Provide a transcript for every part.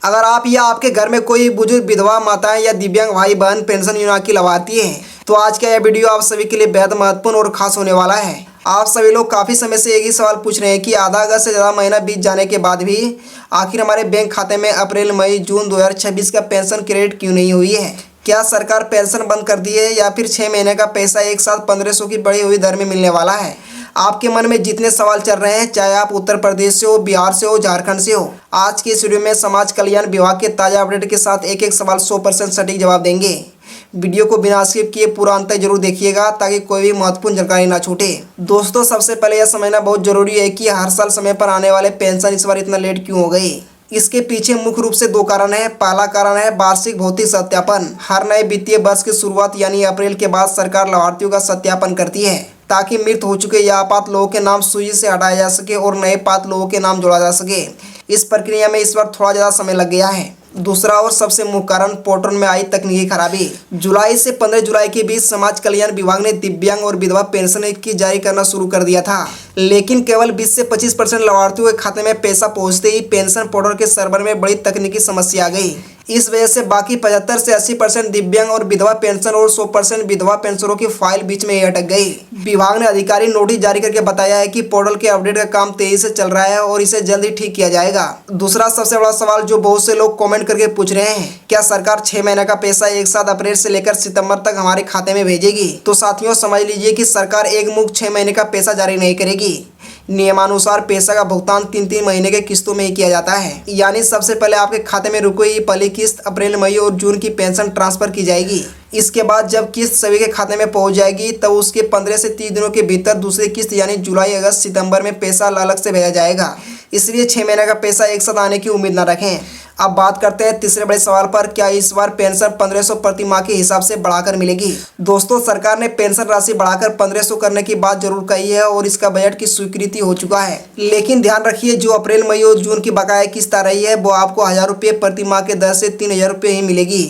अगर आप या आपके घर में कोई बुजुर्ग विधवा माताएं या दिव्यांग भाई बहन पेंशन योजना की लाभार्थी हैं, तो आज का यह वीडियो आप सभी के लिए बेहद महत्वपूर्ण और खास होने वाला है। आप सभी लोग काफ़ी समय से एक ही सवाल पूछ रहे हैं कि आधा अगस्त से ज़्यादा महीना बीत जाने के बाद भी आखिर हमारे बैंक खाते में अप्रैल मई जून 2026 का पेंशन क्रेडिट क्यों नहीं हुई है। क्या सरकार पेंशन बंद कर दी है या फिर 6 महीने का पैसा एक साथ 1500 की बढ़ी हुई दर में मिलने वाला है। आपके मन में जितने सवाल चल रहे हैं, चाहे आप उत्तर प्रदेश से हो, बिहार से हो, झारखंड से हो, आज की इस वीडियो में समाज कल्याण विभाग के ताज़ा अपडेट के साथ एक एक सवाल 100% सटीक जवाब देंगे। वीडियो को बिना स्किप किए पूरा अंत तक जरूर देखिएगा ताकि कोई भी महत्वपूर्ण जानकारी ना छूटे। दोस्तों, सबसे पहले यह समझना बहुत जरूरी है कि हर साल समय पर आने वाले पेंशन इस बार इतना लेट क्यों हो गई। इसके पीछे मुख्य रूप से दो कारण है। पहला कारण है वार्षिक भौतिक सत्यापन। हर नए वित्तीय वर्ष की शुरुआत यानी अप्रैल के बाद सरकार लाभार्थियों का सत्यापन करती है ताकि मृत हो चुके या आपात लोगों के नाम सूची से हटाया जा सके और नए पात्र लोगों के नाम जोड़ा जा सके। इस प्रक्रिया में इस बार थोड़ा ज़्यादा समय लग गया है। दूसरा और सबसे मुख्य कारण पोर्टल में आई तकनीकी खराबी। जुलाई से 15 जुलाई के बीच समाज कल्याण विभाग ने दिव्यांग और विधवा पेंशन की जारी करना शुरू कर दिया था, लेकिन केवल 20 से 25% लाभार्थियों के खाते में पैसा पहुंचते ही पेंशन पोर्टल के सर्वर में बड़ी तकनीकी समस्या आ गई। इस वजह से बाकी 75 से 80% दिव्यांग और विधवा पेंशन और 100% विधवा पेंशनरों की फाइल बीच में ही अटक गई। विभाग ने अधिकारी नोटिस जारी करके बताया है कि पोर्टल के अपडेट का काम तेजी से चल रहा है और इसे जल्द ही ठीक किया जाएगा। दूसरा सबसे बड़ा सवाल जो बहुत से लोग कमेंट करके पूछ रहे हैं, क्या सरकार 6 महीने का पैसा एक साथ अप्रैल से लेकर सितंबर तक हमारे खाते में भेजेगी। तो साथियों, समझ लीजिए कि सरकार एक मुश्त 6 महीने का पैसा जारी नहीं करेगी। नियमानुसार पैसा का भुगतान 3-3 महीने के किस्तों में ही किया जाता है। यानी सबसे पहले आपके खाते में रुकी हुई पहली किस्त अप्रैल मई और जून की पेंशन ट्रांसफर की जाएगी। इसके बाद जब किस्त सभी के खाते में पहुंच जाएगी तब उसके 15 से 30 दिनों के भीतर दूसरी किस्त यानी जुलाई अगस्त सितंबर में पैसा अलग से भेजा जाएगा। इसलिए 6 महीने का पैसा एक साथ आने की उम्मीद न रखें। अब बात करते हैं तीसरे बड़े सवाल पर, क्या इस बार पेंशन 1500 प्रति माह के हिसाब से बढ़ाकर मिलेगी। दोस्तों, सरकार ने पेंशन राशि बढ़ाकर 1500 करने की बात जरूर कही है और इसका बजट की स्वीकृति हो चुका है, लेकिन ध्यान रखिए जो अप्रैल मई और जून की बकाया किस्त आ रही है वो आपको 1000 रुपये प्रति माह के दर से 3000 रुपये ही मिलेगी।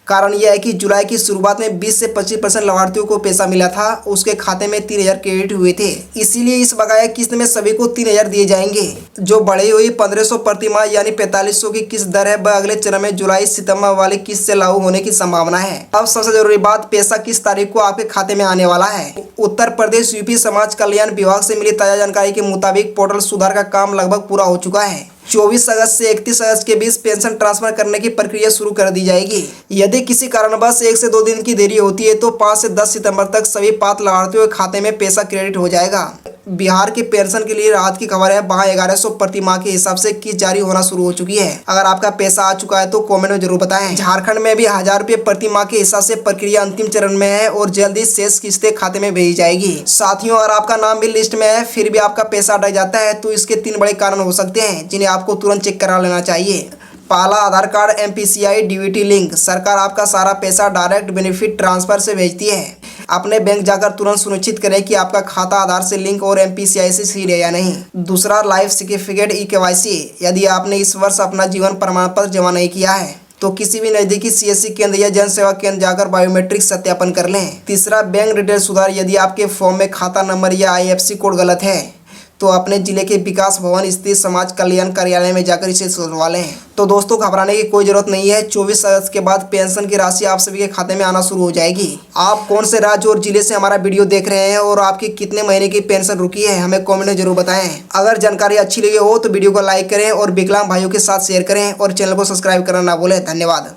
कारण यह है कि जुलाई की शुरुआत में 20 से 25% लाभार्थियों को पैसा मिला था, उसके खाते में 3000 क्रेडिट हुए थे। इसीलिए इस बकाया किस्त में सभी को 3000 दिए जाएंगे। जो बढ़ी हुई 1500 प्रति माह यानी 4500 की किस्त दर है वह अगले चरण में जुलाई सितंबर वाली किस्त से लागू होने की संभावना है। अब सबसे जरूरी बात, पैसा किस तारीख को आपके खाते में आने वाला है। उत्तर प्रदेश यूपी समाज कल्याण विभाग से मिली ताजा जानकारी के मुताबिक पोर्टल सुधार का काम लगभग पूरा हो चुका है। 24 अगस्त से 31 अगस्त के बीच पेंशन ट्रांसफर करने की प्रक्रिया शुरू कर दी जाएगी। यदि किसी कारणवश 1 से 2 दिन की देरी होती है तो 5 से 10 सितंबर तक सभी पात्र लाभार्थियों के खाते में पैसा क्रेडिट हो जाएगा। बिहार के पेंशन के लिए राहत की खबर है, वहाँ 1100 प्रति माह के हिसाब से किस्त जारी होना शुरू हो चुकी है। अगर आपका पैसा आ चुका है तो कमेंट में जरूर बताएं। झारखंड में भी 1000 रुपये प्रति माह के हिसाब से प्रक्रिया अंतिम चरण में है और जल्द ही शेष किस्तें खाते में भेजी जाएगी। साथियों, अगर आपका नाम भी लिस्ट में है फिर भी आपका पैसा अटक जाता है तो इसके 3 बड़े कारण हो सकते हैं जिन्हें आपको तुरंत चेक करा लेना चाहिए। पहला, आधार कार्ड MPCI DBT लिंक। सरकार आपका सारा पैसा डायरेक्ट बेनिफिट ट्रांसफर से भेजती है। अपने बैंक जाकर तुरंत सुनिश्चित करें कि आपका खाता आधार से लिंक और MPCI से सीड है या नहीं। दूसरा, लाइफ सर्टिफिकेट EKYC। यदि आपने इस वर्ष अपना जीवन प्रमाण पत्र जमा नहीं किया है तो किसी भी नज़दीकी CSC केंद्र या जन सेवा केंद्र जाकर बायोमेट्रिक सत्यापन कर लें। तीसरा, बैंक डिटेल सुधार। यदि आपके फॉर्म में खाता नंबर या IFSC कोड गलत है तो अपने जिले के विकास भवन स्थित समाज कल्याण कार्यालय में जाकर इसे सुधरवा लें। तो दोस्तों, घबराने की कोई जरूरत नहीं है। 24 अगस्त के बाद पेंशन की राशि आप सभी के खाते में आना शुरू हो जाएगी। आप कौन से राज्य और जिले से हमारा वीडियो देख रहे हैं और आपकी कितने महीने की पेंशन रुकी है हमें कमेंट में जरूर बताएं। अगर जानकारी अच्छी लगी हो तो वीडियो को लाइक करें और विकलांग भाइयों के साथ शेयर करें और चैनल को सब्सक्राइब करना ना भूलें। धन्यवाद।